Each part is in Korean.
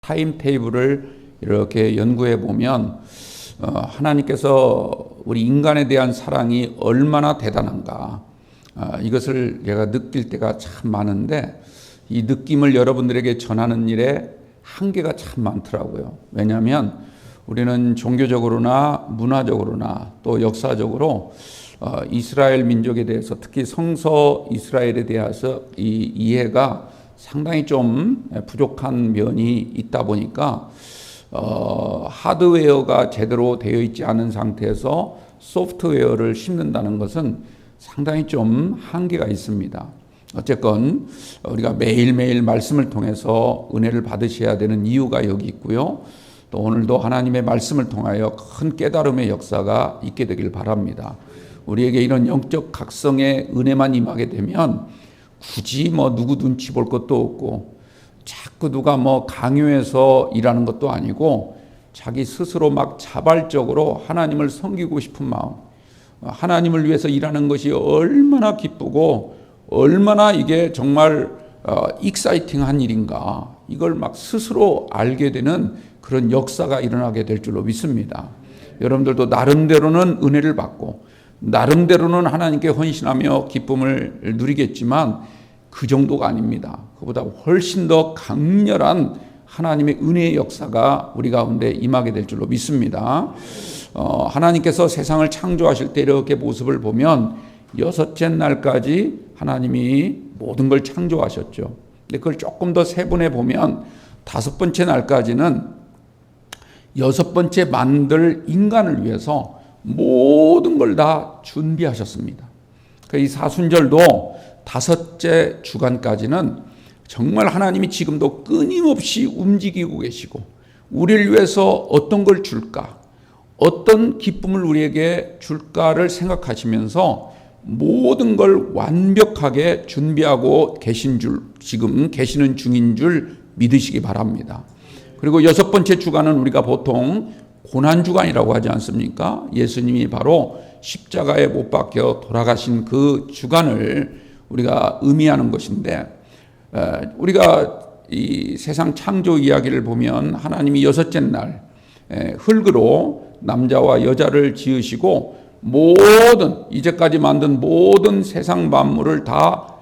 타임테이블을 이렇게 연구해 보면 하나님께서 우리 인간에 대한 사랑이 얼마나 대단한가 이것을 제가 느낄 때가 참 많은데 이 느낌을 여러분들에게 전하는 일에 한계가 참 많더라고요. 왜냐하면 우리는 종교적으로나 문화적으로나 또 역사적으로 이스라엘 민족에 대해서 특히 성서 이스라엘에 대해서 이 이해가 상당히 좀 부족한 면이 있다 보니까 하드웨어가 제대로 되어 있지 않은 상태에서 소프트웨어를 심는다는 것은 상당히 좀 한계가 있습니다. 어쨌건 우리가 매일매일 말씀을 통해서 은혜를 받으셔야 되는 이유가 여기 있고요. 또 오늘도 하나님의 말씀을 통하여 큰 깨달음의 역사가 있게 되길 바랍니다. 우리에게 이런 영적 각성의 은혜만 임하게 되면 굳이 누구 눈치 볼 것도 없고 자꾸 누가 강요해서 일하는 것도 아니고 자기 스스로 막 자발적으로 하나님을 섬기고 싶은 마음, 하나님을 위해서 일하는 것이 얼마나 기쁘고 얼마나 이게 정말 익사이팅한 일인가, 이걸 막 스스로 알게 되는 그런 역사가 일어나게 될 줄로 믿습니다. 여러분들도 나름대로는 은혜를 받고 나름대로는 하나님께 헌신하며 기쁨을 누리겠지만 그 정도가 아닙니다. 그보다 훨씬 더 강렬한 하나님의 은혜의 역사가 우리 가운데 임하게 될 줄로 믿습니다. 하나님께서 세상을 창조하실 때 이렇게 모습을 보면 여섯째 날까지 하나님이 모든 걸 창조하셨죠. 근데 그걸 조금 더 세분해 보면 다섯 번째 날까지는 여섯 번째 만들 인간을 위해서 모든 걸 다 준비하셨습니다. 이 사순절도 다섯째 주간까지는 정말 하나님이 지금도 끊임없이 움직이고 계시고 우리를 위해서 어떤 걸 줄까, 어떤 기쁨을 우리에게 줄까를 생각하시면서 모든 걸 완벽하게 준비하고 계신 줄, 지금 계시는 중인 줄 믿으시기 바랍니다. 그리고 여섯 번째 주간은 우리가 보통 고난주간이라고 하지 않습니까? 예수님이 바로 십자가에 못 박혀 돌아가신 그 주간을 우리가 의미하는 것인데, 우리가 이 세상 창조 이야기를 보면 하나님이 여섯째 날 흙으로 남자와 여자를 지으시고 모든 이제까지 만든 모든 세상 만물을 다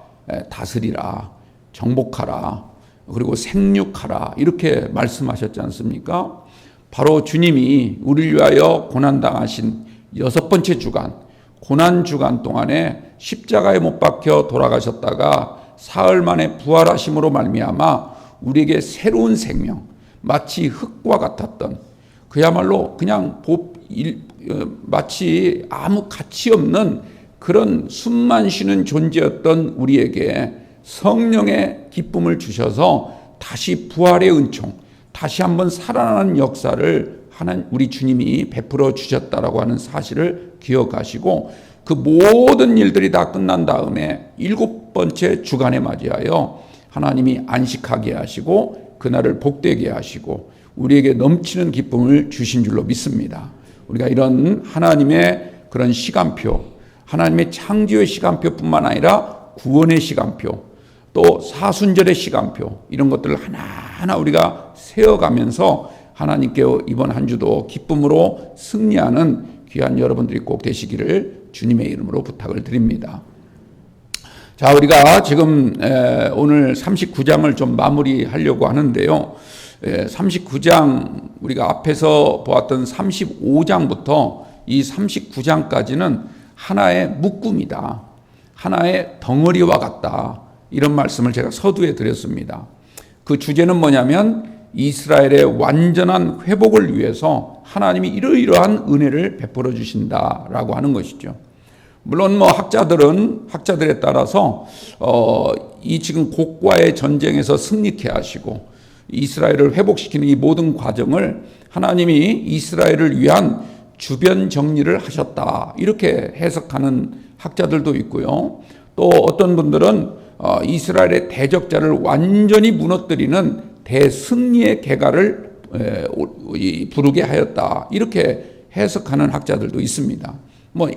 다스리라, 정복하라, 그리고 생육하라 이렇게 말씀하셨지 않습니까? 바로 주님이 우리를 위하여 고난당하신 여섯 번째 주간, 고난주간 동안에 십자가에 못 박혀 돌아가셨다가 사흘 만에 부활하심으로 말미암아 우리에게 새로운 생명, 마치 흙과 같았던, 그야말로 그냥 마치 아무 가치 없는 그런 숨만 쉬는 존재였던 우리에게 성령의 기쁨을 주셔서 다시 부활의 은총, 다시 한번 살아나는 역사를 우리 주님이 베풀어 주셨다라고 하는 사실을 기억하시고, 그 모든 일들이 다 끝난 다음에 일곱 번째 주간에 맞이하여 하나님이 안식하게 하시고 그날을 복되게 하시고 우리에게 넘치는 기쁨을 주신 줄로 믿습니다. 우리가 이런 하나님의 그런 시간표, 하나님의 창조의 시간표뿐만 아니라 구원의 시간표, 또 사순절의 시간표, 이런 것들을 하나하나 우리가 세워가면서 하나님께 이번 한 주도 기쁨으로 승리하는 귀한 여러분들이 꼭 되시기를 주님의 이름으로 부탁을 드립니다. 자, 우리가 지금 오늘 39장을 좀 마무리하려고 하는데요. 39장, 우리가 앞에서 보았던 35장부터 이 39장까지는 하나의 묶음이다, 하나의 덩어리와 같다, 이런 말씀을 제가 서두에 드렸습니다. 그 주제는 뭐냐면 이스라엘의 완전한 회복을 위해서 하나님이 이러이러한 은혜를 베풀어 주신다라고 하는 것이죠. 물론 학자들에 따라서 이 지금 곡과의 전쟁에서 승리케 하시고 이스라엘을 회복시키는 이 모든 과정을 하나님이 이스라엘을 위한 주변 정리를 하셨다, 이렇게 해석하는 학자들도 있고요. 또 어떤 분들은 이스라엘의 대적자를 완전히 무너뜨리는 대승리의 계가를 부르게 하였다, 이렇게 해석하는 학자들도 있습니다.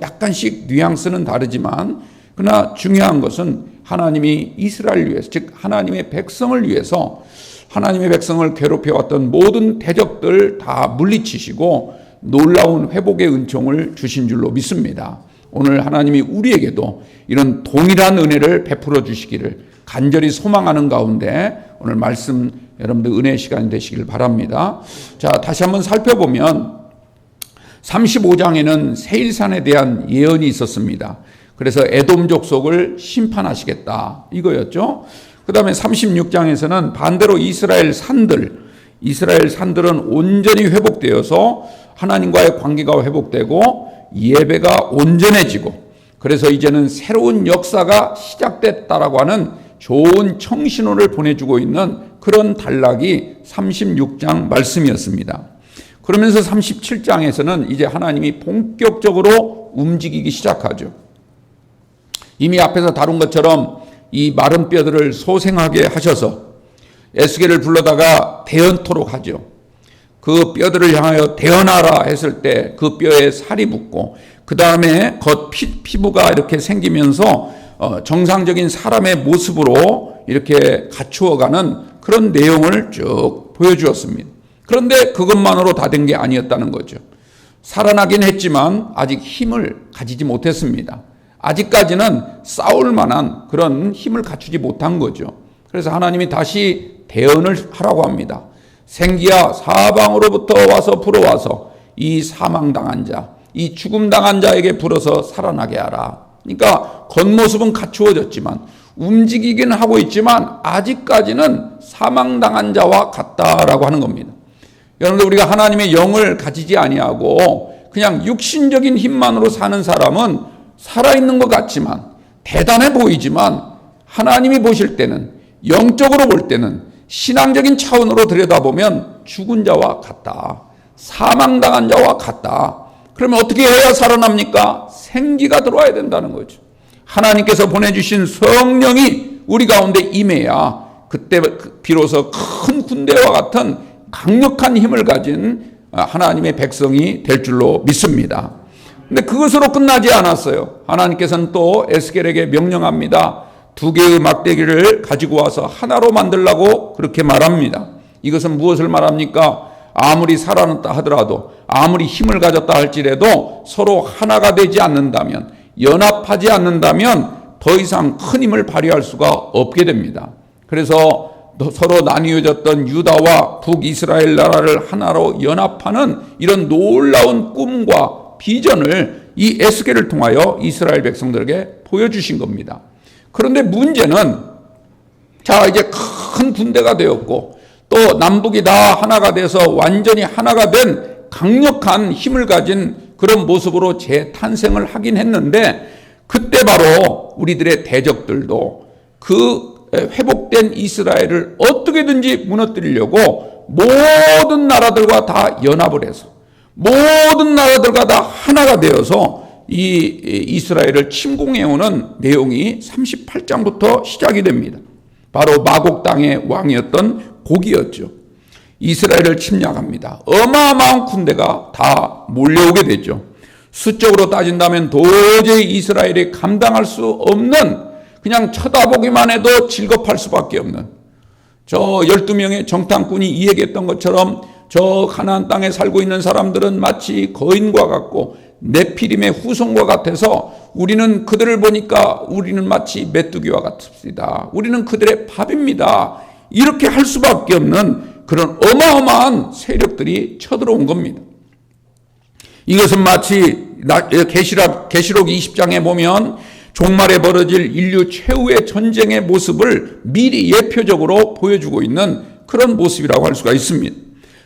약간씩 뉘앙스는 다르지만 그러나 중요한 것은 하나님이 이스라엘을 위해서, 즉 하나님의 백성을 위해서 하나님의 백성을 괴롭혀왔던 모든 대적들 다 물리치시고 놀라운 회복의 은총을 주신 줄로 믿습니다. 오늘 하나님이 우리에게도 이런 동일한 은혜를 베풀어 주시기를 간절히 소망하는 가운데 오늘 말씀 여러분들 은혜의 시간이 되시길 바랍니다. 자, 다시 한번 살펴보면 35장에는 세일산에 대한 예언이 있었습니다. 그래서 에돔 족속을 심판하시겠다 이거였죠. 그 다음에 36장에서는 반대로 이스라엘 산들은 온전히 회복되어서 하나님과의 관계가 회복되고 예배가 온전해지고 그래서 이제는 새로운 역사가 시작됐다라고 하는 좋은 청신호를 보내주고 있는 그런 단락이 36장 말씀이었습니다. 그러면서 37장에서는 이제 하나님이 본격적으로 움직이기 시작하죠. 이미 앞에서 다룬 것처럼 이 마른 뼈들을 소생하게 하셔서 에스겔을 불러다가 대언토록 하죠. 그 뼈들을 향하여 대언하라 했을 때 그 뼈에 살이 붙고 그 다음에 겉 피부가 이렇게 생기면서 정상적인 사람의 모습으로 이렇게 갖추어가는 그런 내용을 쭉 보여주었습니다. 그런데 그것만으로 다 된 게 아니었다는 거죠. 살아나긴 했지만 아직 힘을 가지지 못했습니다. 아직까지는 싸울 만한 그런 힘을 갖추지 못한 거죠. 그래서 하나님이 다시 대언을 하라고 합니다. 생기야 사방으로부터 와서 불어와서 이 사망당한 자, 이 죽음당한 자에게 불어서 살아나게 하라. 그러니까 겉모습은 갖추어졌지만 움직이긴 하고 있지만 아직까지는 사망당한 자와 같다라고 하는 겁니다. 여러분들 우리가 하나님의 영을 가지지 아니하고 그냥 육신적인 힘만으로 사는 사람은 살아있는 것 같지만 대단해 보이지만 하나님이 보실 때는 영적으로 볼 때는 신앙적인 차원으로 들여다보면 죽은 자와 같다. 사망당한 자와 같다. 그러면 어떻게 해야 살아납니까? 생기가 들어와야 된다는 거죠. 하나님께서 보내주신 성령이 우리 가운데 임해야 그때 비로소 큰 군대와 같은 강력한 힘을 가진 하나님의 백성이 될 줄로 믿습니다. 근데 그것으로 끝나지 않았어요. 하나님께서는 또 에스겔에게 명령합니다. 2개의 막대기를 가지고 와서 하나로 만들라고 그렇게 말합니다. 이것은 무엇을 말합니까? 아무리 살아났다 하더라도 아무리 힘을 가졌다 할지라도 서로 하나가 되지 않는다면 연합하지 않는다면 더 이상 큰 힘을 발휘할 수가 없게 됩니다. 그래서 서로 나뉘어졌던 유다와 북이스라엘 나라를 하나로 연합하는 이런 놀라운 꿈과 비전을 이 에스겔을 통하여 이스라엘 백성들에게 보여주신 겁니다. 그런데 문제는 자 이제 큰 군대가 되었고 또 남북이 다 하나가 돼서 완전히 하나가 된 강력한 힘을 가진 그런 모습으로 재탄생을 하긴 했는데 그때 바로 우리들의 대적들도 그 회복된 이스라엘을 어떻게든지 무너뜨리려고 모든 나라들과 다 연합을 해서 모든 나라들과 다 하나가 되어서 이 이스라엘을 침공해오는 내용이 38장부터 시작이 됩니다. 바로 마곡 땅의 왕이었던 고기였죠. 이스라엘을 침략합니다. 어마어마한 군대가 다 몰려오게 되죠. 수적으로 따진다면 도저히 이스라엘이 감당할 수 없는 그냥 쳐다보기만 해도 질겁할 수밖에 없는 저 12명의 정탐꾼이 이야기했던 것처럼 저 가나안 땅에 살고 있는 사람들은 마치 거인과 같고 네피림의 후손과 같아서 우리는 그들을 보니까 우리는 마치 메뚜기와 같습니다. 우리는 그들의 밥입니다. 이렇게 할 수밖에 없는 그런 어마어마한 세력들이 쳐들어온 겁니다. 이것은 마치 계시록 20장에 보면 종말에 벌어질 인류 최후의 전쟁의 모습을 미리 예표적으로 보여주고 있는 그런 모습이라고 할 수가 있습니다.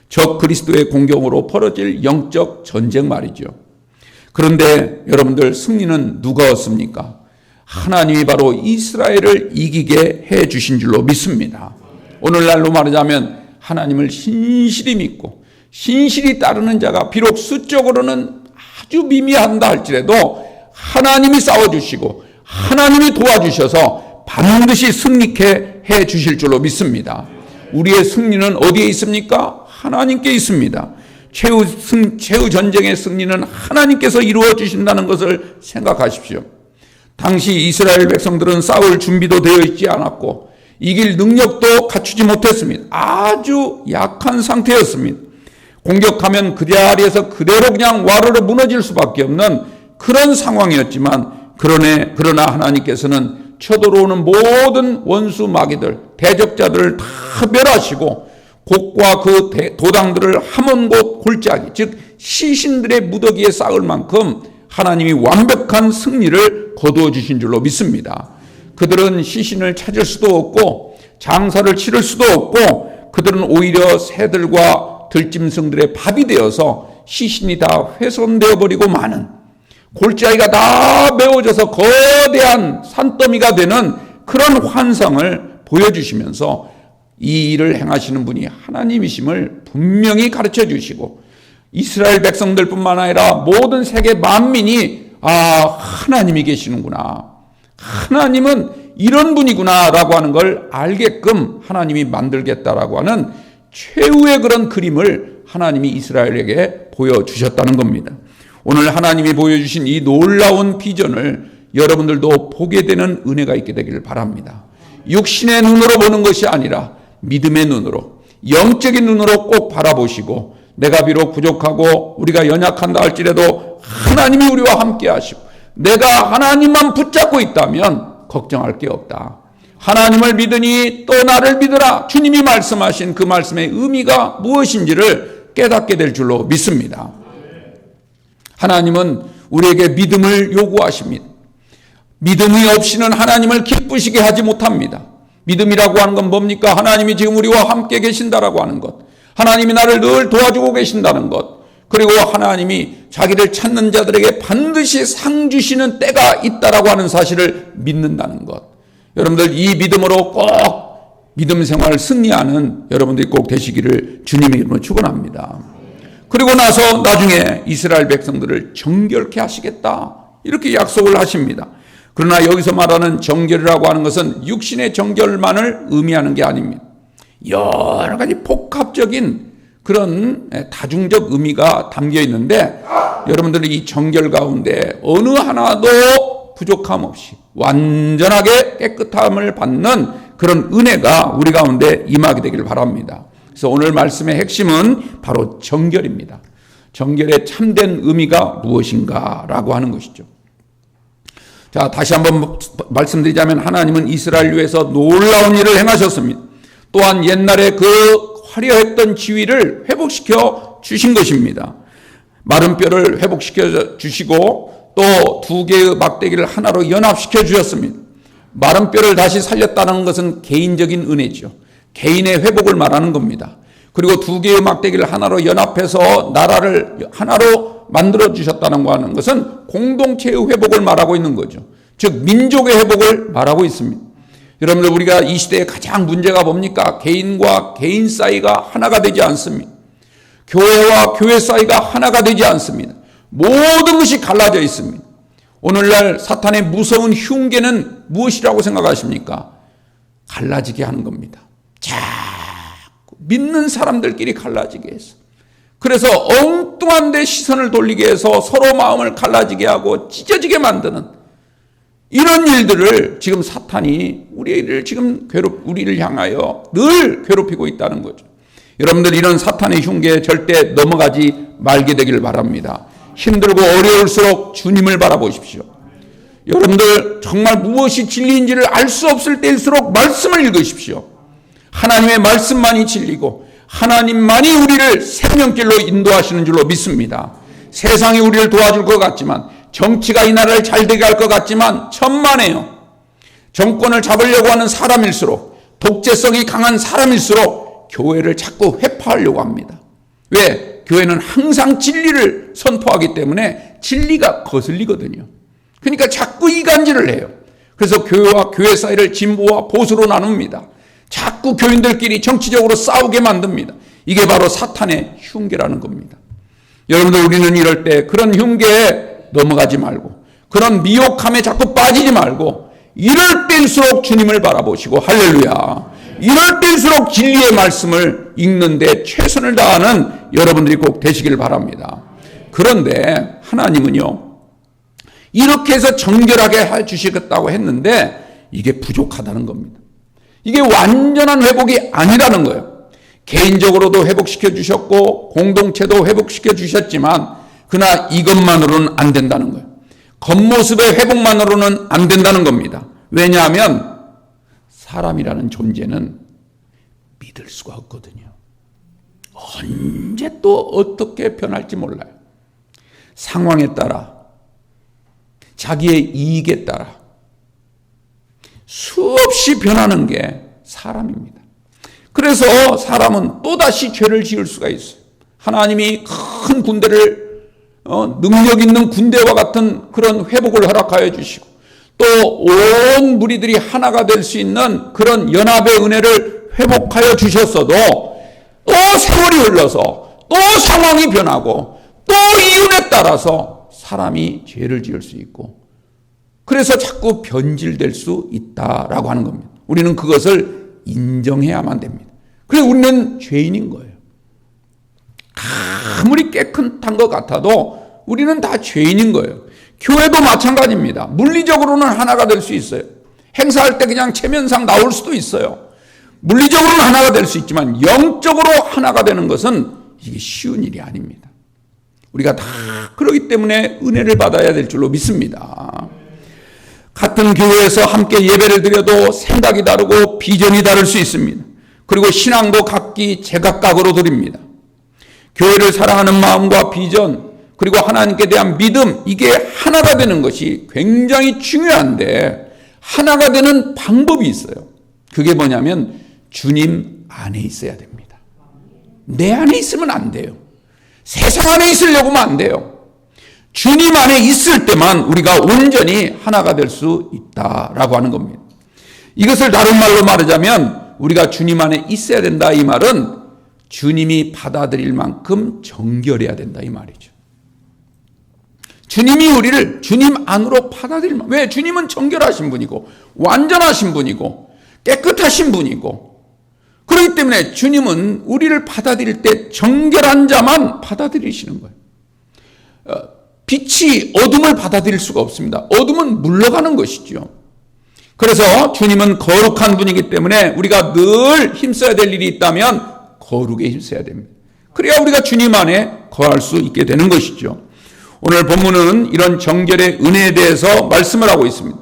적 그리스도의 공격으로 벌어질 영적 전쟁 말이죠. 그런데 여러분들 승리는 누가 얻습니까? 하나님이 바로 이스라엘을 이기게 해 주신 줄로 믿습니다. 오늘날로 말하자면 하나님을 신실히 믿고 신실히 따르는 자가 비록 수적으로는 아주 미미한다 할지라도 하나님이 싸워주시고 하나님이 도와주셔서 반드시 승리케 해 주실 줄로 믿습니다. 우리의 승리는 어디에 있습니까? 하나님께 있습니다. 최후 전쟁의 승리는 하나님께서 이루어 주신다는 것을 생각하십시오. 당시 이스라엘 백성들은 싸울 준비도 되어 있지 않았고 이길 능력도 갖추지 못했습니다. 아주 약한 상태였습니다. 공격하면 그 자리에서 그대로 그냥 와르르 무너질 수밖에 없는 그런 상황이었지만 그러나 하나님께서는 쳐들어오는 모든 원수 마귀들, 대적자들을 다 멸하시고 곡과 그 도당들을 함은 곳 골짜기, 즉 시신들의 무더기에 쌓을 만큼 하나님이 완벽한 승리를 거두어 주신 줄로 믿습니다. 그들은 시신을 찾을 수도 없고 장사를 치를 수도 없고 그들은 오히려 새들과 들짐승들의 밥이 되어서 시신이 다 훼손되어 버리고 마는 골짜기가 다 메워져서 거대한 산더미가 되는 그런 환상을 보여주시면서 이 일을 행하시는 분이 하나님이심을 분명히 가르쳐 주시고 이스라엘 백성들뿐만 아니라 모든 세계 만민이 하나님이 계시는구나, 하나님은 이런 분이구나 라고 하는 걸 알게끔 하나님이 만들겠다라고 하는 최후의 그런 그림을 하나님이 이스라엘에게 보여주셨다는 겁니다. 오늘 하나님이 보여주신 이 놀라운 비전을 여러분들도 보게 되는 은혜가 있게 되기를 바랍니다. 육신의 눈으로 보는 것이 아니라 믿음의 눈으로, 영적인 눈으로 꼭 바라보시고 내가 비록 부족하고 우리가 연약한다 할지라도 하나님이 우리와 함께 하시고 내가 하나님만 붙잡고 있다면 걱정할 게 없다. 하나님을 믿으니 또 나를 믿으라. 주님이 말씀하신 그 말씀의 의미가 무엇인지를 깨닫게 될 줄로 믿습니다. 하나님은 우리에게 믿음을 요구하십니다. 믿음이 없이는 하나님을 기쁘시게 하지 못합니다. 믿음이라고 하는 건 뭡니까? 하나님이 지금 우리와 함께 계신다라고 하는 것, 하나님이 나를 늘 도와주고 계신다는 것, 그리고 하나님이 자기를 찾는 자들에게 반드시 상 주시는 때가 있다라고 하는 사실을 믿는다는 것. 여러분들 이 믿음으로 꼭 믿음 생활 승리하는 여러분들이 꼭 되시기를 주님의 이름으로 축원합니다. 그리고 나서 나중에 이스라엘 백성들을 정결케 하시겠다 이렇게 약속을 하십니다. 그러나 여기서 말하는 정결이라고 하는 것은 육신의 정결만을 의미하는 게 아닙니다. 여러 가지 복합적인 그런 다중적 의미가 담겨 있는데 여러분들이 이 정결 가운데 어느 하나도 부족함 없이 완전하게 깨끗함을 받는 그런 은혜가 우리 가운데 임하게 되기를 바랍니다. 그래서 오늘 말씀의 핵심은 바로 정결입니다. 정결의 참된 의미가 무엇인가라고 하는 것이죠. 자, 다시 한번 말씀드리자면 하나님은 이스라엘 위에서 놀라운 일을 행하셨습니다. 또한 옛날에 그 화려했던 지위를 회복시켜 주신 것입니다. 마른 뼈를 회복시켜 주시고 또 두 개의 막대기를 하나로 연합시켜 주셨습니다. 마른 뼈를 다시 살렸다는 것은 개인적인 은혜죠. 개인의 회복을 말하는 겁니다. 그리고 두 개의 막대기를 하나로 연합해서 나라를 하나로 만들어 주셨다는 거 하는 것은 공동체의 회복을 말하고 있는 거죠. 즉 민족의 회복을 말하고 있습니다. 여러분들 우리가 이 시대에 가장 문제가 뭡니까? 개인과 개인 사이가 하나가 되지 않습니다. 교회와 교회 사이가 하나가 되지 않습니다. 모든 것이 갈라져 있습니다. 오늘날 사탄의 무서운 흉계는 무엇이라고 생각하십니까? 갈라지게 하는 겁니다. 자꾸 믿는 사람들끼리 갈라지게 해서, 그래서 엉뚱한 데 시선을 돌리게 해서 서로 마음을 갈라지게 하고 찢어지게 만드는 이런 일들을 지금 사탄이 우리를 향하여 늘 괴롭히고 있다는 거죠. 여러분들 이런 사탄의 흉계에 절대 넘어가지 말게 되기를 바랍니다. 힘들고 어려울수록 주님을 바라보십시오. 여러분들 정말 무엇이 진리인지를 알 수 없을 때일수록 말씀을 읽으십시오. 하나님의 말씀만이 진리고 하나님만이 우리를 생명길로 인도하시는 줄로 믿습니다. 세상이 우리를 도와줄 것 같지만, 정치가 이 나라를 잘되게 할 것 같지만 천만에요. 정권을 잡으려고 하는 사람일수록, 독재성이 강한 사람일수록 교회를 자꾸 회파하려고 합니다. 왜? 교회는 항상 진리를 선포하기 때문에 진리가 거슬리거든요. 그러니까 자꾸 이간질을 해요. 그래서 교회와 교회 사이를 진보와 보수로 나눕니다. 자꾸 교인들끼리 정치적으로 싸우게 만듭니다. 이게 바로 사탄의 흉계라는 겁니다. 여러분들 우리는 이럴 때 그런 흉계에 넘어가지 말고, 그런 미혹함에 자꾸 빠지지 말고, 이럴 때일수록 주님을 바라보시고, 할렐루야, 이럴 때일수록 진리의 말씀을 읽는데 최선을 다하는 여러분들이 꼭 되시길 바랍니다. 그런데 하나님은요, 이렇게 해서 정결하게 해주시겠다고 했는데 이게 부족하다는 겁니다. 이게 완전한 회복이 아니라는 거예요. 개인적으로도 회복시켜 주셨고 공동체도 회복시켜 주셨지만 그러나 이것만으로는 안 된다는 거예요. 겉모습의 회복만으로는 안 된다는 겁니다. 왜냐하면 사람이라는 존재는 믿을 수가 없거든요. 언제 또 어떻게 변할지 몰라요. 상황에 따라, 자기의 이익에 따라 수없이 변하는 게 사람입니다. 그래서 사람은 또다시 죄를 지을 수가 있어요. 하나님이 큰 군대를 능력 있는 군대와 같은 그런 회복을 허락하여 주시고 또 온 무리들이 하나가 될 수 있는 그런 연합의 은혜를 회복하여 주셨어도 또 세월이 흘러서 또 상황이 변하고 또 이윤에 따라서 사람이 죄를 지을 수 있고 그래서 자꾸 변질될 수 있다라고 하는 겁니다. 우리는 그것을 인정해야만 됩니다. 그래서 우리는 죄인인 거예요. 아무리 깨끗한 것 같아도 우리는 다 죄인인 거예요. 교회도 마찬가지입니다. 물리적으로는 하나가 될 수 있어요. 행사할 때 그냥 체면상 나올 수도 있어요. 물리적으로는 하나가 될 수 있지만 영적으로 하나가 되는 것은 이게 쉬운 일이 아닙니다. 우리가 다 그러기 때문에 은혜를 받아야 될 줄로 믿습니다. 같은 교회에서 함께 예배를 드려도 생각이 다르고 비전이 다를 수 있습니다. 그리고 신앙도 각기 제각각으로 드립니다. 교회를 사랑하는 마음과 비전 그리고 하나님께 대한 믿음 이게 하나가 되는 것이 굉장히 중요한데 하나가 되는 방법이 있어요. 그게 뭐냐면 주님 안에 있어야 됩니다. 내 안에 있으면 안 돼요. 세상 안에 있으려고 하면 안 돼요. 주님 안에 있을 때만 우리가 온전히 하나가 될 수 있다라고 하는 겁니다. 이것을 다른 말로 말하자면 우리가 주님 안에 있어야 된다 이 말은 주님이 받아들일 만큼 정결해야 된다 이 말이죠. 주님이 우리를 주님 안으로 받아들일 만큼 왜? 주님은 정결하신 분이고 완전하신 분이고 깨끗하신 분이고 그렇기 때문에 주님은 우리를 받아들일 때 정결한 자만 받아들이시는 거예요. 빛이 어둠을 받아들일 수가 없습니다. 어둠은 물러가는 것이죠. 그래서 주님은 거룩한 분이기 때문에 우리가 늘 힘써야 될 일이 있다면 거룩에 힘써야 됩니다. 그래야 우리가 주님 안에 거할 수 있게 되는 것이죠. 오늘 본문은 이런 정결의 은혜에 대해서 말씀을 하고 있습니다.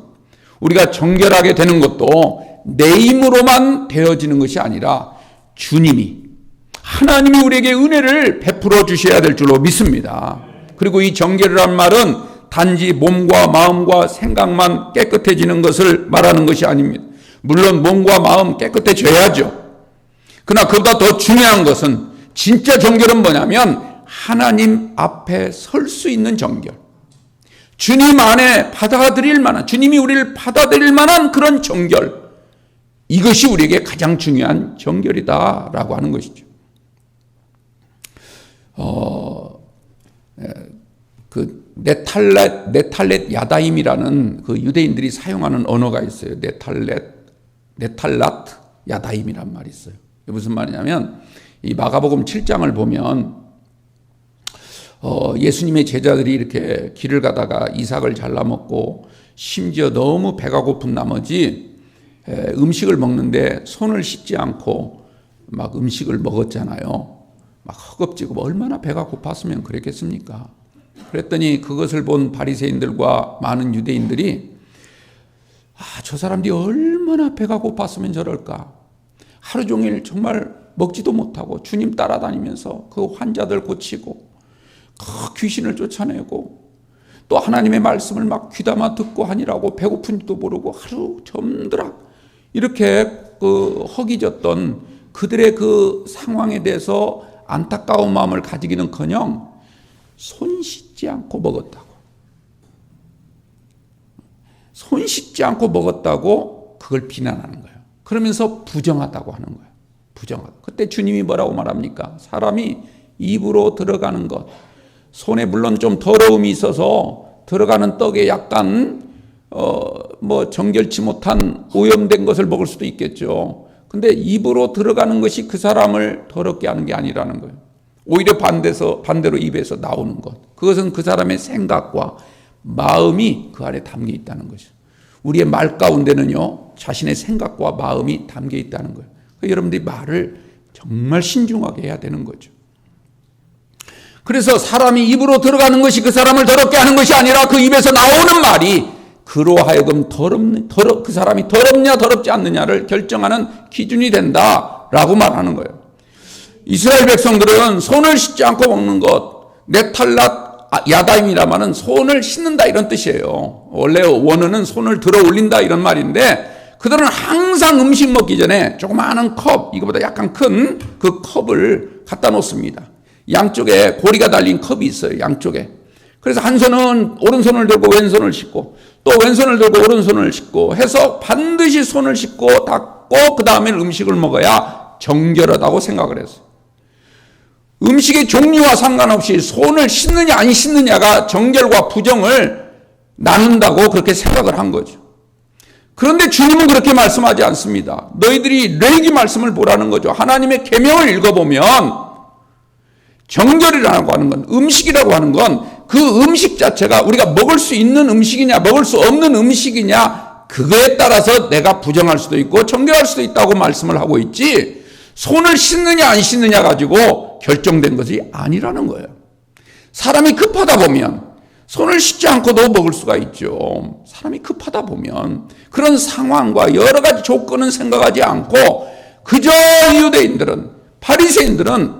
우리가 정결하게 되는 것도 내 힘으로만 되어지는 것이 아니라 주님이 하나님이 우리에게 은혜를 베풀어 주셔야 될 줄로 믿습니다. 그리고 이 정결이란 말은 단지 몸과 마음과 생각만 깨끗해지는 것을 말하는 것이 아닙니다. 물론 몸과 마음 깨끗해져야죠. 그러나 그보다 더 중요한 것은 진짜 정결은 뭐냐면 하나님 앞에 설 수 있는 정결. 주님 안에 받아들일 만한, 주님이 우리를 받아들일 만한 그런 정결. 이것이 우리에게 가장 중요한 정결이다라고 하는 것이죠. 그 네탈렛 야다임이라는 그 유대인들이 사용하는 언어가 있어요. 네탈랏 야다임이란 말이 있어요. 이게 무슨 말이냐면 이 마가복음 7장을 보면 예수님의 제자들이 이렇게 길을 가다가 이삭을 잘라 먹고 심지어 너무 배가 고픈 나머지 음식을 먹는데 손을 씻지 않고 막 음식을 먹었잖아요. 막 허겁지겁 얼마나 배가 고팠으면 그랬겠습니까? 그랬더니 그것을 본 바리새인들과 많은 유대인들이 저 사람들이 얼마나 배가 고팠으면 저럴까? 하루 종일 정말 먹지도 못하고 주님 따라다니면서 그 환자들 고치고 그 귀신을 쫓아내고 또 하나님의 말씀을 막 귀담아 듣고 하니라고 배고픈지도 모르고 하루 점드락 이렇게 그 허기졌던 그들의 그 상황에 대해서 안타까운 마음을 가지기는커녕 손 씻지 않고 먹었다고. 손 씻지 않고 먹었다고 그걸 비난하는 거예요. 그러면서 부정하다고 하는 거예요. 부정하다. 그때 주님이 뭐라고 말합니까? 사람이 입으로 들어가는 것. 손에 물론 좀 더러움이 있어서 들어가는 떡에 약간 정결치 못한 오염된 것을 먹을 수도 있겠죠. 근데 입으로 들어가는 것이 그 사람을 더럽게 하는 게 아니라는 거예요. 오히려 반대로 입에서 나오는 것. 그것은 그 사람의 생각과 마음이 그 안에 담겨 있다는 거죠. 우리의 말 가운데는요, 자신의 생각과 마음이 담겨 있다는 거예요. 그러니까 여러분들이 말을 정말 신중하게 해야 되는 거죠. 그래서 사람이 입으로 들어가는 것이 그 사람을 더럽게 하는 것이 아니라 그 입에서 나오는 말이 그로 하여금 그 사람이 더럽냐 더럽지 않느냐를 결정하는 기준이 된다라고 말하는 거예요. 이스라엘 백성들은 손을 씻지 않고 먹는 것, 네탈랏 야다임이라면은 손을 씻는다 이런 뜻이에요. 원래 원어는 손을 들어 올린다 이런 말인데, 그들은 항상 음식 먹기 전에 조그마한 컵, 이거보다 약간 큰 그 컵을 갖다 놓습니다. 양쪽에 고리가 달린 컵이 있어요, 양쪽에. 그래서 한 손은 오른손을 들고 왼손을 씻고, 또 왼손을 들고 오른손을 씻고 해서 반드시 손을 씻고 닦고 그 다음에 음식을 먹어야 정결하다고 생각을 했어요. 음식의 종류와 상관없이 손을 씻느냐 안 씻느냐가 정결과 부정을 나눈다고 그렇게 생각을 한 거죠. 그런데 주님은 그렇게 말씀하지 않습니다. 너희들이 레위기 말씀을 보라는 거죠. 하나님의 계명을 읽어보면 정결이라고 하는 건, 음식이라고 하는 건 그 음식 자체가 우리가 먹을 수 있는 음식이냐 먹을 수 없는 음식이냐, 그거에 따라서 내가 부정할 수도 있고 정결할 수도 있다고 말씀을 하고 있지, 손을 씻느냐 안 씻느냐 가지고 결정된 것이 아니라는 거예요. 사람이 급하다 보면 손을 씻지 않고도 먹을 수가 있죠. 사람이 급하다 보면 그런 상황과 여러 가지 조건은 생각하지 않고 그저 유대인들은, 바리새인들은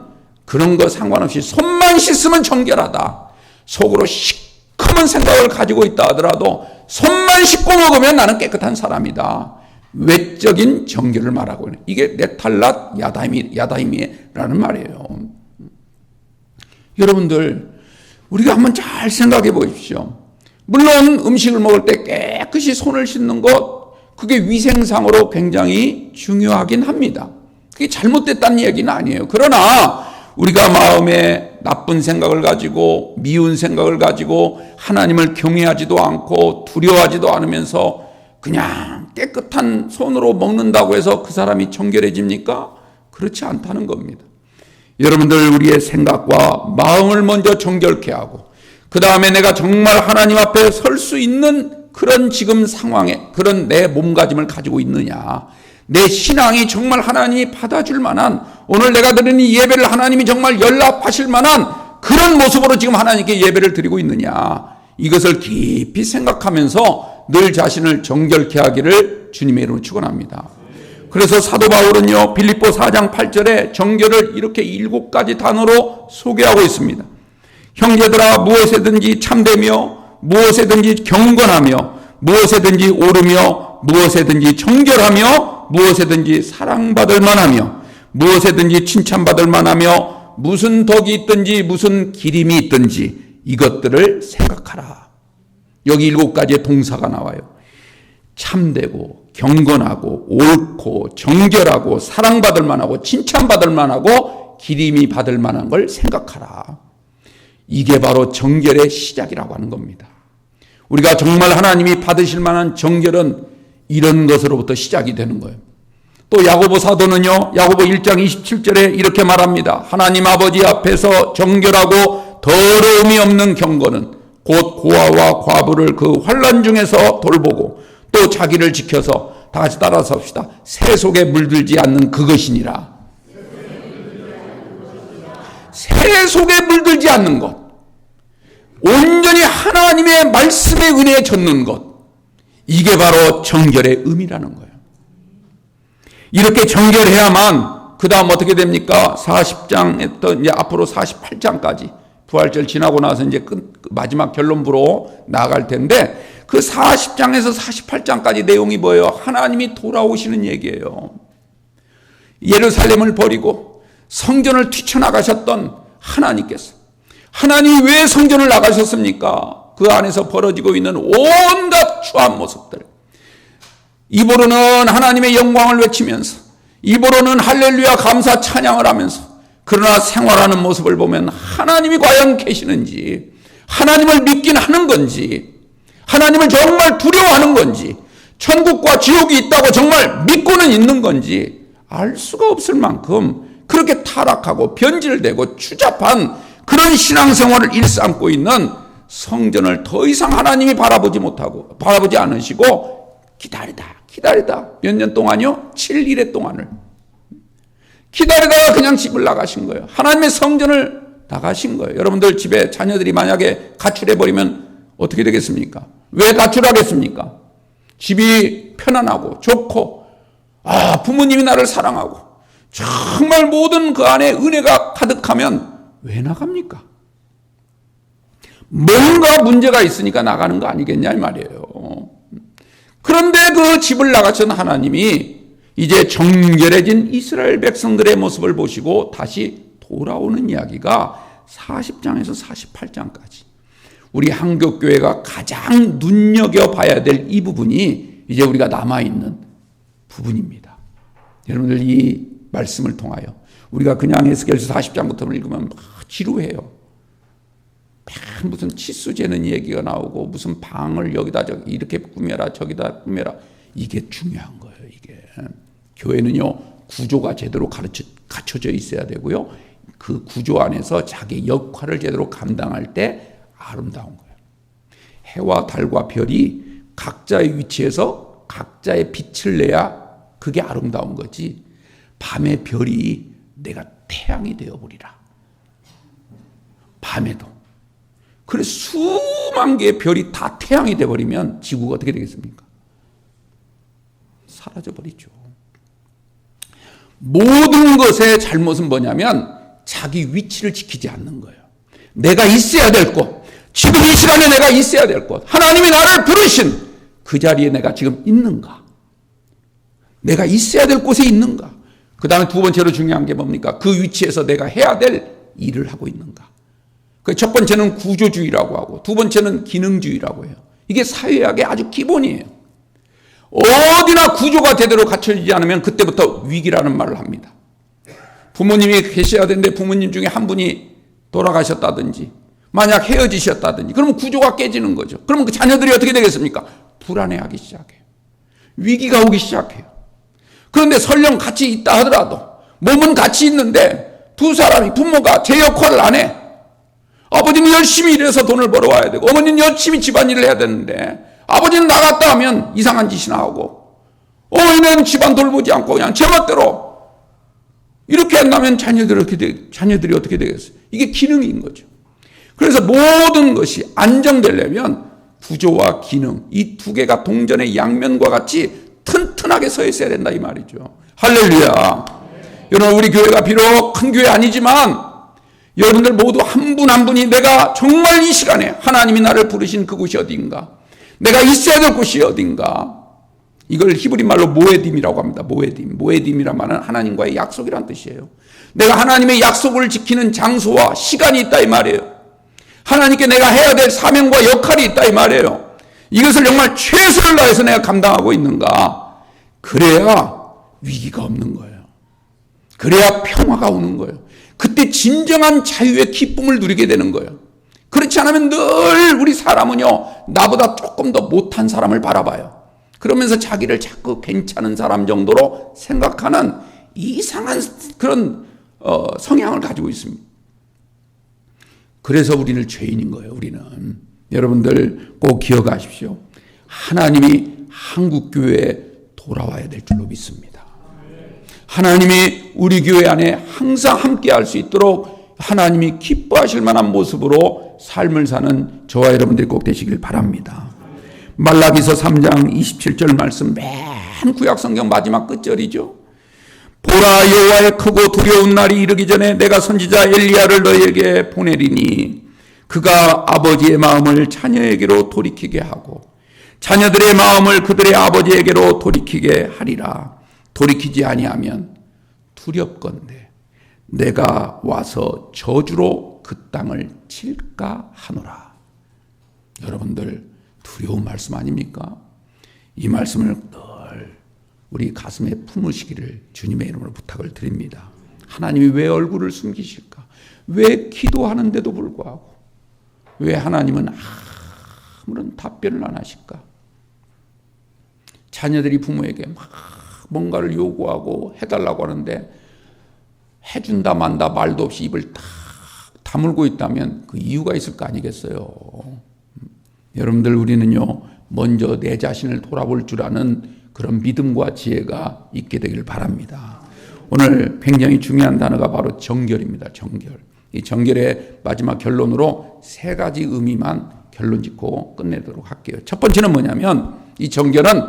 그런 거 상관없이 손만 씻으면 정결하다, 속으로 시커먼 생각을 가지고 있다 하더라도 손만 씻고 먹으면 나는 깨끗한 사람이다, 외적인 정결을 말하고 있는, 이게 네탈랏 야다임이라는 말이에요. 여러분들, 우리가 한번 잘 생각해 보십시오. 물론 음식을 먹을 때 깨끗이 손을 씻는 것, 그게 위생상으로 굉장히 중요하긴 합니다. 그게 잘못됐다는 얘기는 아니에요. 그러나 우리가 마음에 나쁜 생각을 가지고, 미운 생각을 가지고 하나님을 경외하지도 않고 두려워하지도 않으면서 그냥 깨끗한 손으로 먹는다고 해서 그 사람이 정결해집니까? 그렇지 않다는 겁니다. 여러분들, 우리의 생각과 마음을 먼저 정결케 하고 그 다음에 내가 정말 하나님 앞에 설 수 있는 그런 지금 상황에 그런 내 몸가짐을 가지고 있느냐, 내 신앙이 정말 하나님이 받아줄 만한, 오늘 내가 드리는 이 예배를 하나님이 정말 연락하실 만한 그런 모습으로 지금 하나님께 예배를 드리고 있느냐, 이것을 깊이 생각하면서 늘 자신을 정결케 하기를 주님의 이름으로 축원합니다. 그래서 사도 바울은요, 빌립보 4장 8절에 정결을 이렇게 7가지 단어로 소개하고 있습니다. 형제들아, 무엇에든지 참되며 무엇에든지 경건하며 무엇에든지 옳으며 무엇에든지 정결하며 무엇에든지 사랑받을 만하며 무엇에든지 칭찬받을 만하며 무슨 덕이 있든지 무슨 기림이 있든지 이것들을 생각하라. 여기 7가지의 동사가 나와요. 참되고 경건하고 옳고 정결하고 사랑받을 만하고 칭찬받을 만하고 기림이 받을 만한 걸 생각하라. 이게 바로 정결의 시작이라고 하는 겁니다. 우리가 정말 하나님이 받으실 만한 정결은 이런 것으로부터 시작이 되는 거예요. 또 야고보 사도는요, 야고보 1장 27절에 이렇게 말합니다. 하나님 아버지 앞에서 정결하고 더러움이 없는 경건은 곧 고아와 과부를 그 환난 중에서 돌보고 또 자기를 지켜서, 다 같이 따라서 합시다. 새 속에 물들지 않는 그것이니라. 새 속에 물들지 않는 것, 온전히 하나님의 말씀의 은혜에 젖는 것, 이게 바로 정결의 의미라는 거예요. 이렇게 정결해야만 그 다음 어떻게 됩니까? 40장부터 이제 앞으로 48장까지 부활절 지나고 나서 이제 마지막 결론부로 나아갈 텐데, 그 40장에서 48장까지 내용이 뭐예요? 하나님이 돌아오시는 얘기예요. 예루살렘을 버리고 성전을 뛰쳐나가셨던 하나님께서, 하나님이 왜 성전을 나가셨습니까? 그 안에서 벌어지고 있는 온갖 추한 모습들, 입으로는 하나님의 영광을 외치면서, 입으로는 할렐루야 감사 찬양을 하면서, 그러나 생활하는 모습을 보면 하나님이 과연 계시는지, 하나님을 믿긴 하는 건지, 하나님을 정말 두려워하는 건지, 천국과 지옥이 있다고 정말 믿고는 있는 건지 알 수가 없을 만큼 그렇게 타락하고 변질되고 추잡한 그런 신앙생활을 일삼고 있는 성전을 더 이상 하나님이 바라보지 않으시고 기다리다 몇 년 동안요? 7일의 동안을 기다리다가 그냥 집을 나가신 거예요. 하나님의 성전을 나가신 거예요. 여러분들 집에 자녀들이 만약에 가출해버리면 어떻게 되겠습니까? 왜 가출하겠습니까? 집이 편안하고 좋고 부모님이 나를 사랑하고 정말 모든 그 안에 은혜가 가득하면 왜 나갑니까? 뭔가 문제가 있으니까 나가는 거 아니겠냐 이 말이에요. 그런데 그 집을 나가신 하나님이 이제 정결해진 이스라엘 백성들의 모습을 보시고 다시 돌아오는 이야기가 40장에서 48장까지 우리 한국교회가 가장 눈여겨봐야 될 이 부분이 이제 우리가 남아있는 부분입니다. 여러분들 이 말씀을 통하여 우리가 그냥 에스겔서 40장부터 읽으면 지루해요. 무슨 치수 재는 얘기가 나오고 무슨 방을 여기다 저기 이렇게 꾸며라 저기다 꾸며라 이게 중요한 거예요. 이게 교회는요 구조가 제대로 갖춰져 있어야 되고요 그 구조 안에서 자기 역할을 제대로 감당할 때 아름다운 거예요. 해와 달과 별이 각자의 위치에서 각자의 빛을 내야 그게 아름다운 거지. 밤의 별이 내가 태양이 되어버리라. 밤에도. 그래서 수만 개의 별이 다 태양이 되어버리면 지구가 어떻게 되겠습니까? 사라져버리죠. 모든 것의 잘못은 뭐냐면 자기 위치를 지키지 않는 거예요. 내가 있어야 될 곳, 지금 이 시간에 내가 있어야 될 곳, 하나님이 나를 부르신 그 자리에 내가 지금 있는가? 내가 있어야 될 곳에 있는가? 그 다음에 두 번째로 중요한 게 뭡니까? 그 위치에서 내가 해야 될 일을 하고 있는가? 그 첫 번째는 구조주의라고 하고 두 번째는 기능주의라고 해요. 이게 사회학의 아주 기본이에요. 어디나 구조가 제대로 갖춰지지 않으면 그때부터 위기라는 말을 합니다. 부모님이 계셔야 되는데 부모님 중에 한 분이 돌아가셨다든지 만약 헤어지셨다든지 그러면 구조가 깨지는 거죠. 그러면 그 자녀들이 어떻게 되겠습니까? 불안해하기 시작해요. 위기가 오기 시작해요. 그런데 설령 같이 있다 하더라도 몸은 같이 있는데 두 사람이 부모가 제 역할을 안 해. 아버지는 열심히 일해서 돈을 벌어와야 되고 어머니는 열심히 집안일을 해야 되는데 아버지는 나갔다 하면 이상한 짓이나 하고 어머니는 집안 돌보지 않고 그냥 제멋대로 이렇게 한다면 자녀들이 어떻게 되겠어요? 이게 기능인 거죠. 그래서 모든 것이 안정되려면 구조와 기능 이 두 개가 동전의 양면과 같이 튼튼하게 서 있어야 된다 이 말이죠. 할렐루야. 여러분 우리 교회가 비록 큰 교회 아니지만 여러분들 모두 한 분 한 분이 내가 정말 이 시간에 하나님이 나를 부르신 그곳이 어딘가 내가 있어야 될 곳이 어딘가 이걸 히브리 말로 모에딤이라고 합니다. 모에딤이란 말은 하나님과의 약속이란 뜻이에요. 내가 하나님의 약속을 지키는 장소와 시간이 있다 이 말이에요. 하나님께 내가 해야 될 사명과 역할이 있다 이 말이에요. 이것을 정말 최선을 다해서 내가 감당하고 있는가? 그래야 위기가 없는 거예요. 그래야 평화가 오는 거예요. 그때 진정한 자유의 기쁨을 누리게 되는 거예요. 그렇지 않으면 늘 우리 사람은요 나보다 조금 더 못한 사람을 바라봐요. 그러면서 자기를 자꾸 괜찮은 사람 정도로 생각하는 이상한 그런 성향을 가지고 있습니다. 그래서 우리는 죄인인 거예요. 우리는 여러분들 꼭 기억하십시오. 하나님이 한국교회에 돌아와야 될 줄로 믿습니다. 하나님이 우리 교회 안에 항상 함께 할 수 있도록 하나님이 기뻐하실 만한 모습으로 삶을 사는 저와 여러분들이 꼭 되시길 바랍니다. 말라기서 3장 27절 말씀 맨 구약성경 마지막 끝절이죠. 보라 여호와의 크고 두려운 날이 이르기 전에 내가 선지자 엘리야를 너희에게 보내리니 그가 아버지의 마음을 자녀에게로 돌이키게 하고 자녀들의 마음을 그들의 아버지에게로 돌이키게 하리라. 돌이키지 아니하면 두렵건대 내가 와서 저주로 그 땅을 칠까 하노라. 여러분들 두려운 말씀 아닙니까? 이 말씀을 늘 우리 가슴에 품으시기를 주님의 이름으로 부탁을 드립니다. 하나님이 왜 얼굴을 숨기실까? 왜 기도하는데도 불구하고 왜 하나님은 아무런 답변을 안 하실까? 자녀들이 부모에게 막 뭔가를 요구하고 해달라고 하는데 해준다 만다 말도 없이 입을 딱 다물고 있다면 그 이유가 있을 거 아니겠어요. 여러분들, 우리는요, 먼저 내 자신을 돌아볼 줄 아는 그런 믿음과 지혜가 있게 되길 바랍니다. 오늘 굉장히 중요한 단어가 바로 정결입니다. 정결. 이 정결의 마지막 결론으로 3가지 의미만 결론 짓고 끝내도록 할게요. 첫 번째는 뭐냐면, 이 정결은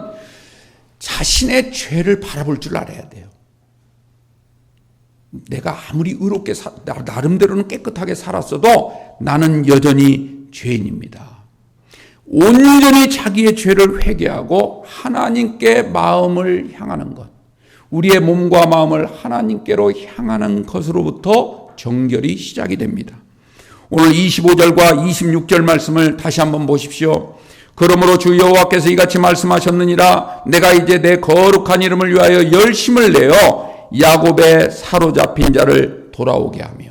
자신의 죄를 바라볼 줄 알아야 돼요. 내가 아무리 의롭게 나름대로는 깨끗하게 살았어도 나는 여전히 죄인입니다. 온전히 자기의 죄를 회개하고 하나님께 마음을 향하는 것, 우리의 몸과 마음을 하나님께로 향하는 것으로부터 정결이 시작이 됩니다. 오늘 25절과 26절 말씀을 다시 한번 보십시오. 그러므로 주 여호와께서 이같이 말씀하셨느니라. 내가 이제 내 거룩한 이름을 위하여 열심을 내어 야곱의 사로잡힌 자를 돌아오게 하며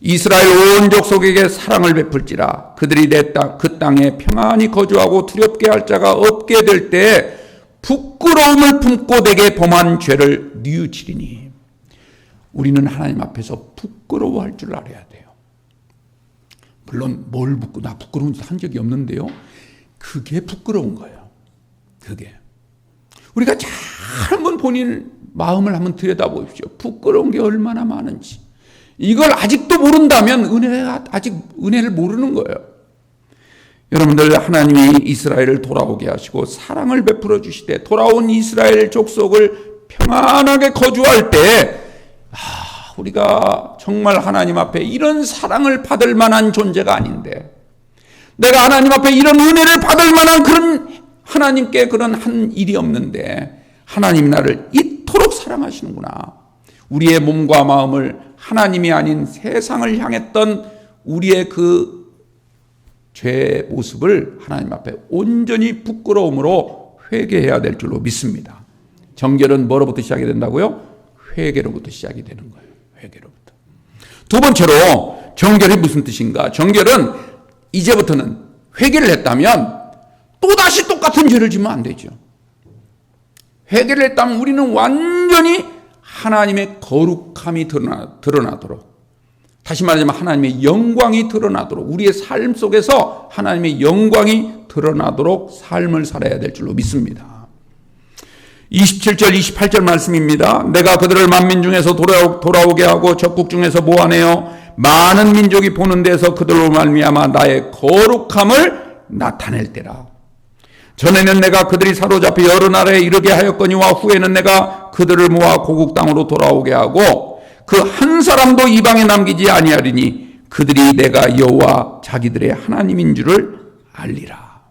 이스라엘 온 족속에게 사랑을 베풀지라. 그들이 그 땅에 평안히 거주하고 두렵게 할 자가 없게 될 때에 부끄러움을 품고 내게 범한 죄를 뉘우치리니. 우리는 하나님 앞에서 부끄러워할 줄 알아야 돼요. 물론 나 부끄러운 짓 한 적이 없는데요, 그게 부끄러운 거예요. 그게 우리가 잘 한번 본인 마음을 한번 들여다보십시오. 부끄러운 게 얼마나 많은지. 이걸 아직도 모른다면 아직 은혜를 모르는 거예요. 여러분들, 하나님이 이스라엘을 돌아오게 하시고 사랑을 베풀어 주시되 돌아온 이스라엘 족속을 평안하게 거주할 때 우리가 정말 하나님 앞에 이런 사랑을 받을 만한 존재가 아닌데, 내가 하나님 앞에 이런 은혜를 받을 만한 그런 하나님께 그런 한 일이 없는데 하나님이 나를 이토록 사랑하시는구나. 우리의 몸과 마음을 하나님이 아닌 세상을 향했던 우리의 그 죄의 모습을 하나님 앞에 온전히 부끄러움으로 회개해야 될 줄로 믿습니다. 정결은 뭐로부터 시작이 된다고요? 회개로부터 시작이 되는 거예요. 회개로부터. 두 번째로 정결이 무슨 뜻인가? 정결은 이제부터는 회개를 했다면 또다시 똑같은 죄를 지면 안 되죠. 회개를 했다면 우리는 완전히 하나님의 거룩함이 드러나도록, 다시 말하자면 하나님의 영광이 드러나도록, 우리의 삶 속에서 하나님의 영광이 드러나도록 삶을 살아야 될 줄로 믿습니다. 27절 28절 말씀입니다. 내가 그들을 만민 중에서 돌아오게 하고 적국 중에서 모아내어 많은 민족이 보는 데서 그들로 말미암아 나의 거룩함을 나타낼 때라. 전에는 내가 그들이 사로잡혀 여러 나라에 이르게 하였거니와 후에는 내가 그들을 모아 고국 땅으로 돌아오게 하고 그 한 사람도 이방에 남기지 아니하리니 그들이 내가 여호와 자기들의 하나님인 줄을 알리라.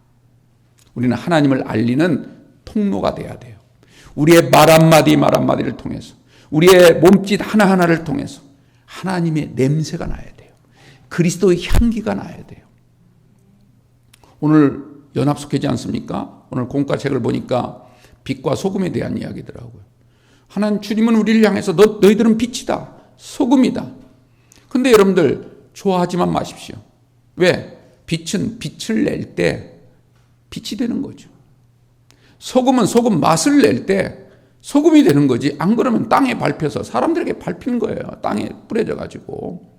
우리는 하나님을 알리는 통로가 돼야 돼요. 우리의 말 한마디를 통해서, 우리의 몸짓 하나하나를 통해서 하나님의 냄새가 나야 돼요. 그리스도의 향기가 나야 돼요. 오늘 연합 속회지 않습니까? 오늘 공과책을 보니까 빛과 소금에 대한 이야기더라고요. 하나님, 주님은 우리를 향해서 너희들은 빛이다, 소금이다. 근데 여러분들 좋아하지만 마십시오. 왜? 빛은 빛을 낼 때 빛이 되는 거죠. 소금은 소금 맛을 낼 때 소금이 되는 거지. 안 그러면 땅에 밟혀서 사람들에게 밟히는 거예요. 땅에 뿌려져 가지고.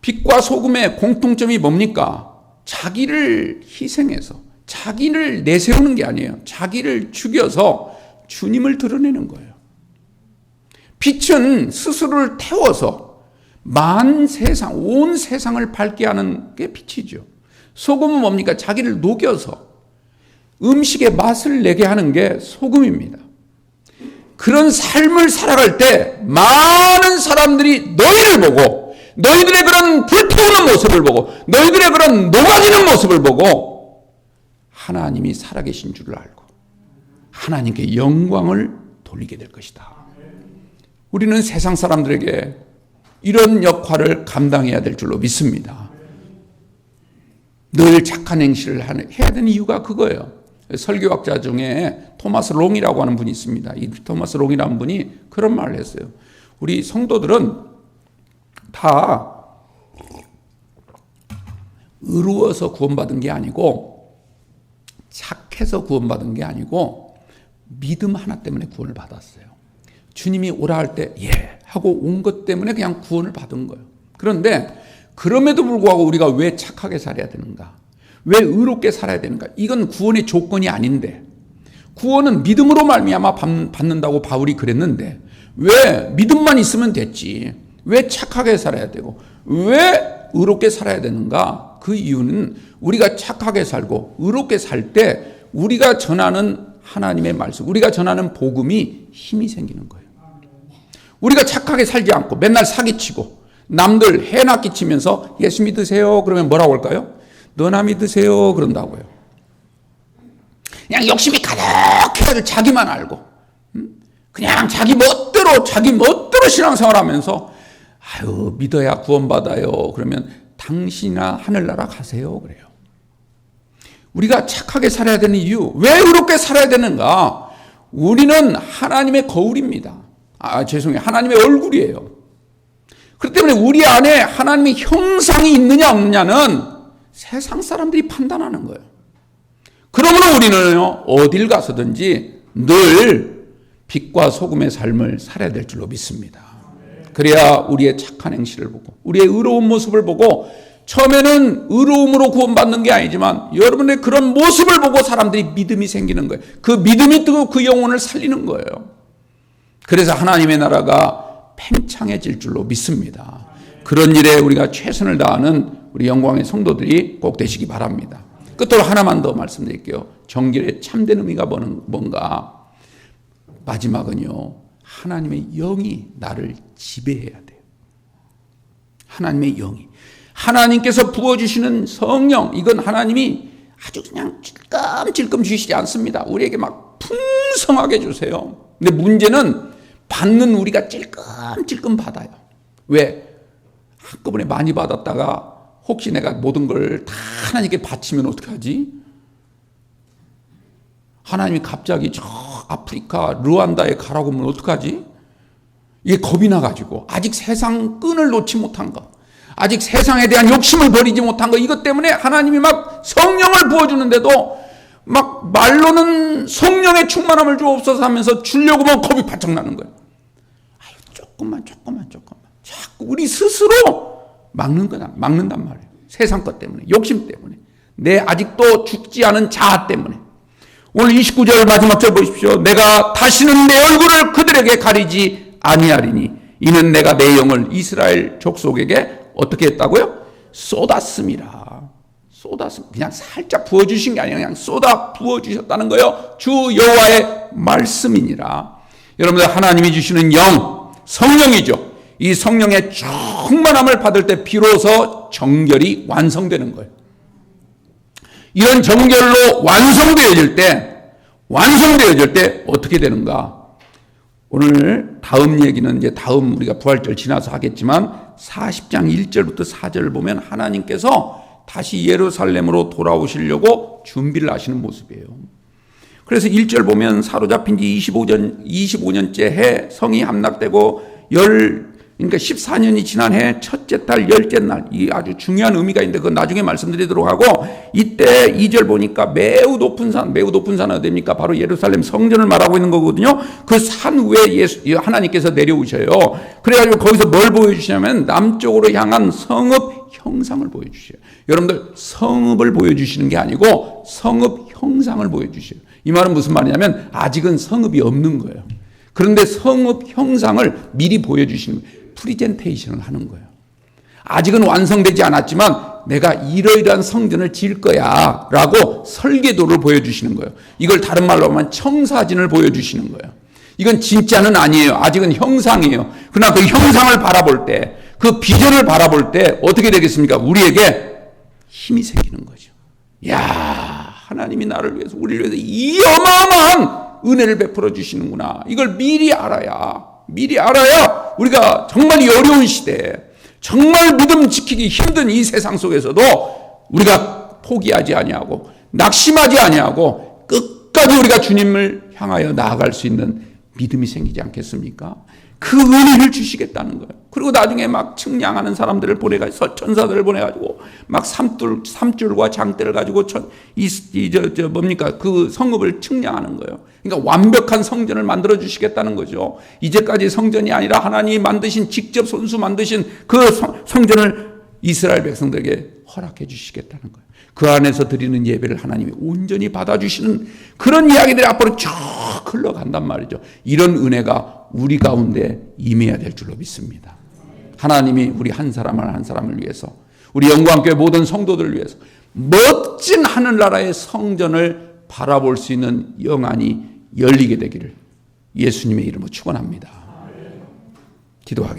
빛과 소금의 공통점이 뭡니까? 자기를 희생해서 자기를 내세우는 게 아니에요. 자기를 죽여서 주님을 드러내는 거예요. 빛은 스스로를 태워서 온 세상을 밝게 하는 게 빛이죠. 소금은 뭡니까? 자기를 녹여서 음식의 맛을 내게 하는 게 소금입니다. 그런 삶을 살아갈 때 많은 사람들이 너희를 보고, 너희들의 그런 불태우는 모습을 보고, 너희들의 그런 녹아지는 모습을 보고 하나님이 살아계신 줄을 알고 하나님께 영광을 돌리게 될 것이다. 우리는 세상 사람들에게 이런 역할을 감당해야 될 줄로 믿습니다. 늘 착한 행실을 해야 되는 이유가 그거예요. 설교학자 중에 토마스 롱이라고 하는 분이 있습니다. 이 토마스 롱이라는 분이 그런 말을 했어요. 우리 성도들은 다 의로워서 구원받은 게 아니고, 착해서 구원받은 게 아니고 믿음 하나 때문에 구원을 받았어요. 주님이 오라 할 때 예 하고 온 것 때문에 그냥 구원을 받은 거예요. 그런데 그럼에도 불구하고 우리가 왜 착하게 살아야 되는가? 왜 의롭게 살아야 되는가? 이건 구원의 조건이 아닌데, 구원은 믿음으로 말미암아 받는다고 바울이 그랬는데 왜 믿음만 있으면 됐지? 왜 착하게 살아야 되고 왜 의롭게 살아야 되는가? 그 이유는 우리가 착하게 살고 의롭게 살 때 우리가 전하는 하나님의 말씀, 우리가 전하는 복음이 힘이 생기는 거예요. 우리가 착하게 살지 않고 맨날 사기치고 남들 해나 끼치면서 예수 믿으세요 그러면 뭐라고 할까요? 너나 믿으세요 그런다고요. 그냥 욕심이 가득해서 자기만 알고 그냥 자기 멋대로 신앙생활하면서 아유 믿어야 구원받아요. 그러면 당신이나 하늘나라 가세요 그래요. 우리가 착하게 살아야 되는 이유, 왜 의롭게 살아야 되는가? 우리는 하나님의 거울입니다. 하나님의 얼굴이에요. 그렇기 때문에 우리 안에 하나님의 형상이 있느냐 없느냐는 세상 사람들이 판단하는 거예요. 그러므로 우리는요, 어딜 가서든지 늘 빛과 소금의 삶을 살아야 될 줄로 믿습니다. 그래야 우리의 착한 행실을 보고 우리의 의로운 모습을 보고, 처음에는 의로움으로 구원받는 게 아니지만 여러분의 그런 모습을 보고 사람들이 믿음이 생기는 거예요. 그 믿음이 뜨고 그 영혼을 살리는 거예요. 그래서 하나님의 나라가 팽창해질 줄로 믿습니다. 그런 일에 우리가 최선을 다하는 우리 영광의 성도들이 꼭 되시기 바랍니다. 끝으로 하나만 더 말씀드릴게요. 정결의 참된 의미가 뭔가? 마지막은요, 하나님의 영이 나를 지배해야 돼요. 하나님의 영이, 하나님께서 부어주시는 성령, 이건 하나님이 아주 그냥 찔끔찔끔 주시지 않습니다. 우리에게 막 풍성하게 주세요. 근데 문제는 받는 우리가 찔끔찔끔 받아요. 왜? 한꺼번에 많이 받았다가 혹시 내가 모든 걸 다 하나님께 바치면 어떡하지? 하나님이 갑자기 저 아프리카 르완다에 가라고 하면 어떡하지? 이게 겁이 나가지고 아직 세상 끈을 놓지 못한 거, 아직 세상에 대한 욕심을 버리지 못한 거, 이것 때문에 하나님이 막 성령을 부어주는데도 막 말로는 성령의 충만함을 주옵소서 하면서 주려고 하면 겁이 바짝 나는 거예요. 아유, 조금만. 자꾸 우리 스스로 막는단 말이에요. 세상 것 때문에, 욕심 때문에, 내 아직도 죽지 않은 자아 때문에. 오늘 29절 마지막 절 보십시오. 내가 다시는 내 얼굴을 그들에게 가리지 아니하리니 이는 내가 내 영을 이스라엘 족속에게 어떻게 했다고요? 쏟았습니다. 그냥 살짝 부어주신 게 아니라 그냥 쏟아 부어주셨다는 거예요. 주 여호와의 말씀이니라. 여러분들, 하나님이 주시는 영, 성령이죠. 이 성령의 충만함을 받을 때 비로소 정결이 완성되는 거예요. 이런 정결로 완성되어질 때 어떻게 되는가? 오늘 다음 얘기는 이제 다음 우리가 부활절 지나서 하겠지만 40장 1절부터 4절을 보면 하나님께서 다시 예루살렘으로 돌아오시려고 준비를 하시는 모습이에요. 그래서 1절 보면 사로잡힌 지 25년째 해 성이 함락되고 그러니까 14년이 지난 해 첫째 달 열째 날, 이 아주 중요한 의미가 있는데 그건 나중에 말씀드리도록 하고, 이때 2절 보니까 매우 높은 산은 어디입니까? 바로 예루살렘 성전을 말하고 있는 거거든요. 그 산 위에 하나님께서 내려오셔요. 그래가지고 거기서 뭘 보여주시냐면 남쪽으로 향한 성읍 형상을 보여주셔요. 여러분들, 성읍을 보여주시는 게 아니고 성읍 형상을 보여주셔요. 이 말은 무슨 말이냐면 아직은 성읍이 없는 거예요. 그런데 성읍 형상을 미리 보여주시는 거예요. 프리젠테이션을 하는 거예요. 아직은 완성되지 않았지만 내가 이러이러한 성전을 지을 거야 라고 설계도를 보여주시는 거예요. 이걸 다른 말로 하면 청사진을 보여주시는 거예요. 이건 진짜는 아니에요. 아직은 형상이에요. 그러나 그 형상을 바라볼 때, 그 비전을 바라볼 때 어떻게 되겠습니까? 우리에게 힘이 생기는 거죠. 야, 하나님이 나를 위해서, 우리를 위해서 이 어마어마한 은혜를 베풀어 주시는구나. 이걸 미리 알아야 우리가 정말 이 어려운 시대에, 정말 믿음 지키기 힘든 이 세상 속에서도 우리가 포기하지 아니하고 낙심하지 아니하고 끝까지 우리가 주님을 향하여 나아갈 수 있는 믿음이 생기지 않겠습니까? 그 은혜를 주시겠다는 거예요. 그리고 나중에 막 측량하는 사람들을 보내가지고 천사들을 보내가지고 막 삼줄과 장대를 가지고 뭡니까 그 성읍을 측량하는 거예요. 그러니까 완벽한 성전을 만들어 주시겠다는 거죠. 이제까지 성전이 아니라 하나님이 만드신 직접 손수 만드신 그 성전을 이스라엘 백성들에게 허락해 주시겠다는 거예요. 그 안에서 드리는 예배를 하나님이 온전히 받아주시는 그런 이야기들이 앞으로 쭉 흘러간단 말이죠. 이런 은혜가 우리 가운데 임해야 될 줄로 믿습니다. 하나님이 우리 한 사람을 한 사람을 위해서, 우리 영광교회 모든 성도들을 위해서 멋진 하늘나라의 성전을 바라볼 수 있는 영안이 열리게 되기를 예수님의 이름으로 축원합니다. 기도하겠습니다.